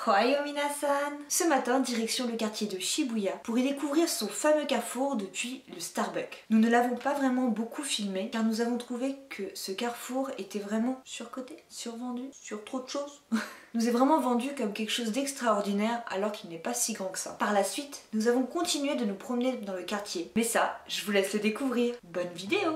Ohayou minasan! Ce matin, direction le quartier de Shibuya pour y découvrir son fameux carrefour depuis le Starbucks. Nous ne l'avons pas vraiment beaucoup filmé car nous avons trouvé que ce carrefour était vraiment surcoté, survendu, sur trop de choses. Nous est vraiment vendu comme quelque chose d'extraordinaire alors qu'il n'est pas si grand que ça. Par la suite, nous avons continué de nous promener dans le quartier. Mais ça, je vous laisse le découvrir. Bonne vidéo!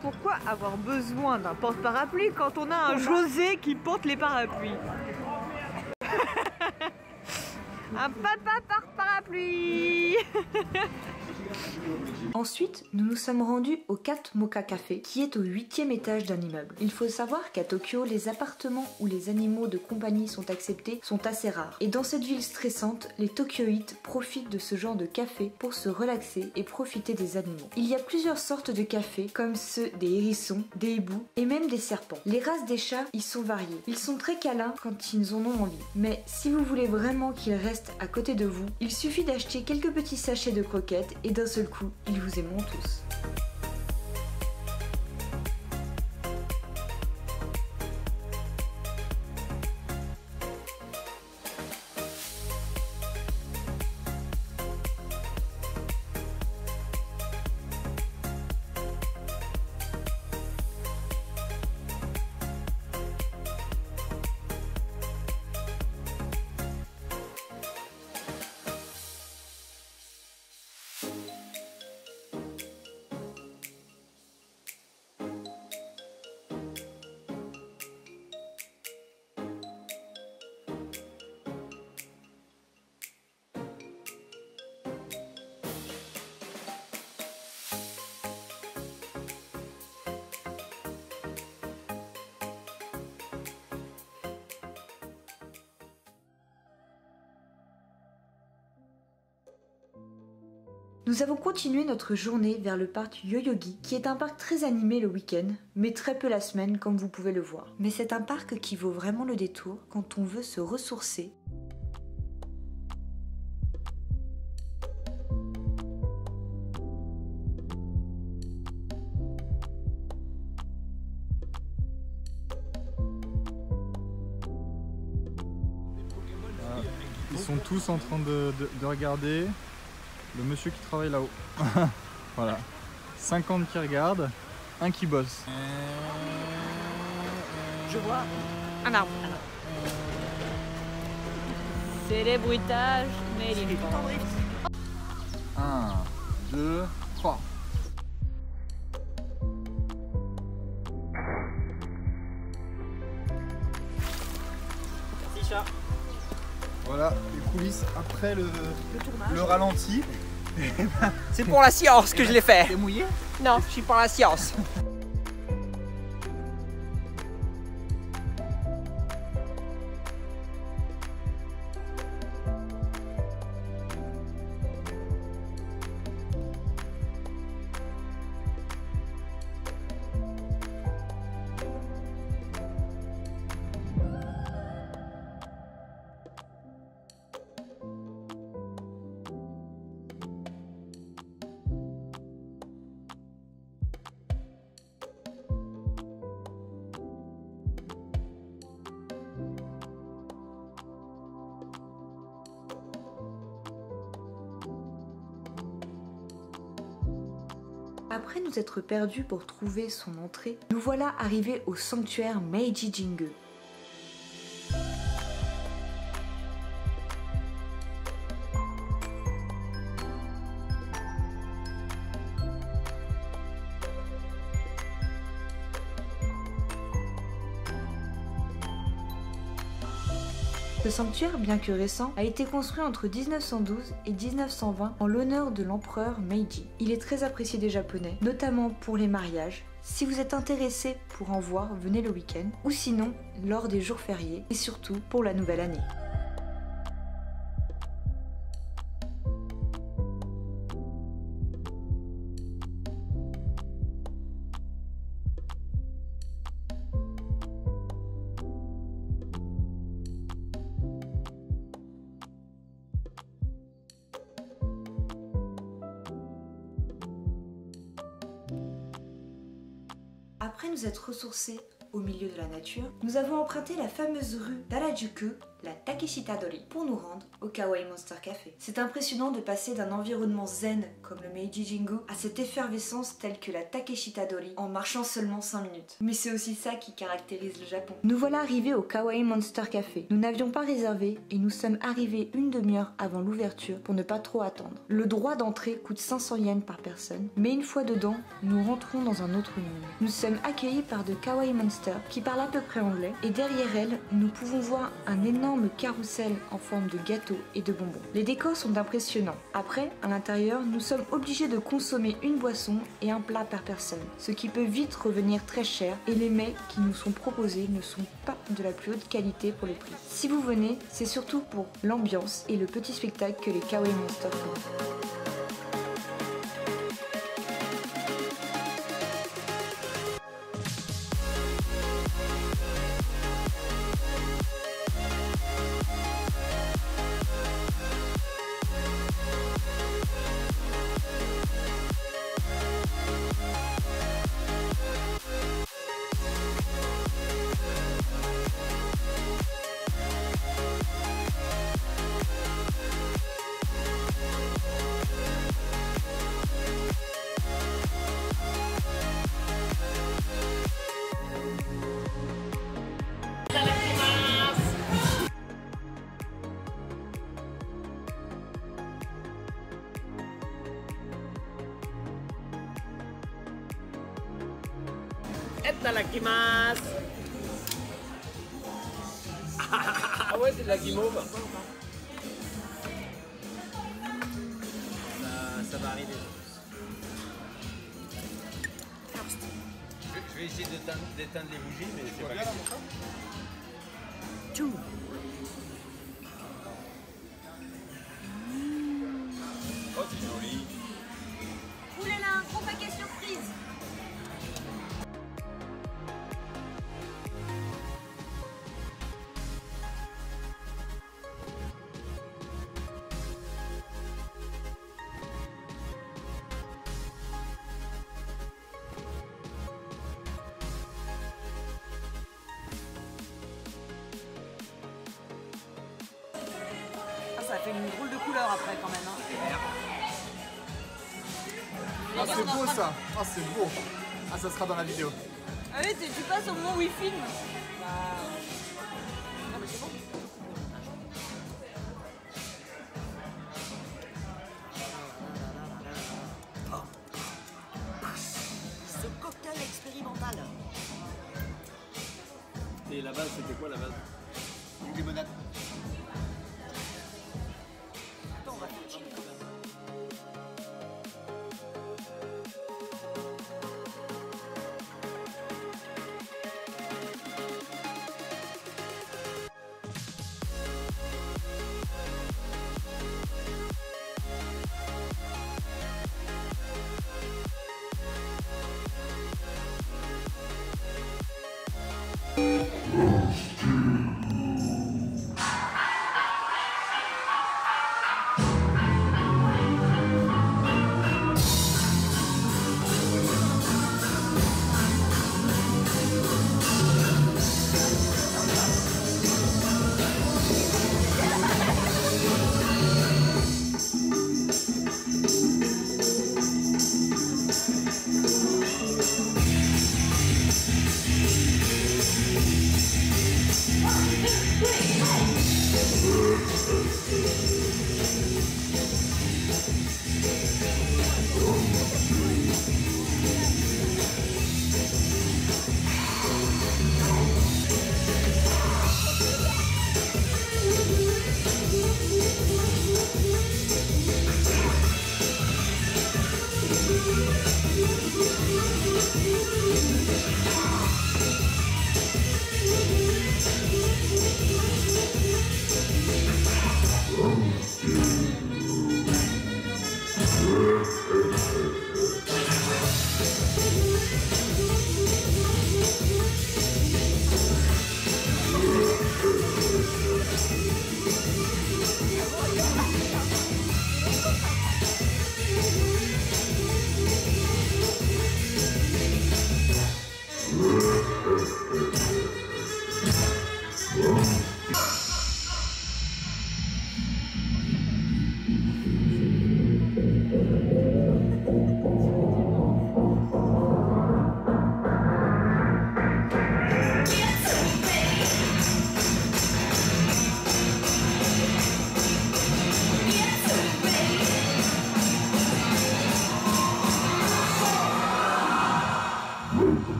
Pourquoi avoir besoin d'un porte-parapluie quand on a un José qui porte les parapluies? Un papa porte-parapluie. Ensuite, nous nous sommes rendus au Cat Mocha Café, qui est au 8e étage d'un immeuble. Il faut savoir qu'à Tokyo, les appartements où les animaux de compagnie sont acceptés sont assez rares. Et dans cette ville stressante, les Tokyoïtes profitent de ce genre de café pour se relaxer et profiter des animaux. Il y a plusieurs sortes de cafés, comme ceux des hérissons, des hiboux et même des serpents. Les races des chats y sont variées. Ils sont très câlins quand ils en ont envie. Mais si vous voulez vraiment qu'ils restent à côté de vous, il suffit d'acheter quelques petits sachets de croquettes et d'un seul coup, ils vous aimeront tous. Nous avons continué notre journée vers le parc Yoyogi, qui est un parc très animé le week-end, mais très peu la semaine comme vous pouvez le voir. Mais c'est un parc qui vaut vraiment le détour quand on veut se ressourcer. Ils sont tous en train de regarder le monsieur qui travaille là-haut. Voilà. 50 qui regardent, un qui bosse. Je vois un arbre. C'est les bruitages, mais il est pas. 1, 2, 3. Merci chat. Voilà les coulisses après le ralenti. C'est pour la science que je l'ai fait. T'es mouillé? Non, je suis pour la science. Après nous être perdus pour trouver son entrée, nous voilà arrivés au sanctuaire Meiji Jingu. Ce sanctuaire, bien que récent, a été construit entre 1912 et 1920 en l'honneur de l'empereur Meiji. Il est très apprécié des Japonais, notamment pour les mariages. Si vous êtes intéressé pour en voir, venez le week-end, ou sinon lors des jours fériés, et surtout pour la nouvelle année. Après nous être ressourcés au milieu de la nature, nous avons emprunté la fameuse rue d'Harajuku, la Takeshita-dori, pour nous rendre au Kawaii Monster Café. C'est impressionnant de passer d'un environnement zen comme le Meiji Jingu à cette effervescence telle que la Takeshita-dori en marchant seulement 5 minutes. Mais c'est aussi ça qui caractérise le Japon. Nous voilà arrivés au Kawaii Monster Café. Nous n'avions pas réservé et nous sommes arrivés une demi-heure avant l'ouverture pour ne pas trop attendre. Le droit d'entrée coûte 500 yens par personne, mais une fois dedans, nous rentrons dans un autre monde. Nous sommes accueillis par de Kawaii Monster qui parlent à peu près anglais et derrière elle, nous pouvons voir un énorme carrousel en forme de gâteau et de bonbons. Les décors sont impressionnants. Après, à l'intérieur, nous sommes obligés de consommer une boisson et un plat par personne, ce qui peut vite revenir très cher et les mets qui nous sont proposés ne sont pas de la plus haute qualité pour le prix. Si vous venez, c'est surtout pour l'ambiance et le petit spectacle que les Kawaii Monster font. Itadakimasu. Ah ouais, c'est de la guimauve. Ça va arriver. Je vais essayer d'éteindre les bougies, mais c'est pas grave. Tout. Oh, c'est joli. Oulala, un gros paquet surprise. Ça fait une drôle de couleur après quand même. Hein. Ah c'est beau ça. Ah c'est beau. Ah ça sera dans la vidéo. Ah oui, tu passes au moment où il filme. Bah... Non mais c'est bon. Ce cocktail expérimental. Et la base, c'était quoi la base? Une limonade.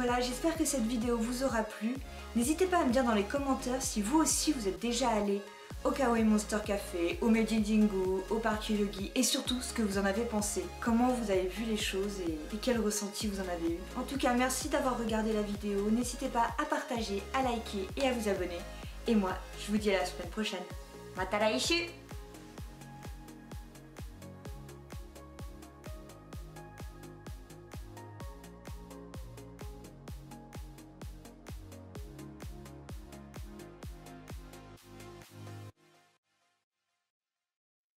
voilà, j'espère que cette vidéo vous aura plu. N'hésitez pas à me dire dans les commentaires si vous aussi vous êtes déjà allé au Kawaii Monster Café, au Meiji Jingu, au Parc Yoyogi et surtout ce que vous en avez pensé. Comment vous avez vu les choses et quel ressenti vous en avez eu. En tout cas, merci d'avoir regardé la vidéo. N'hésitez pas à partager, à liker et à vous abonner. Et moi, je vous dis à la semaine prochaine. Mata laishu!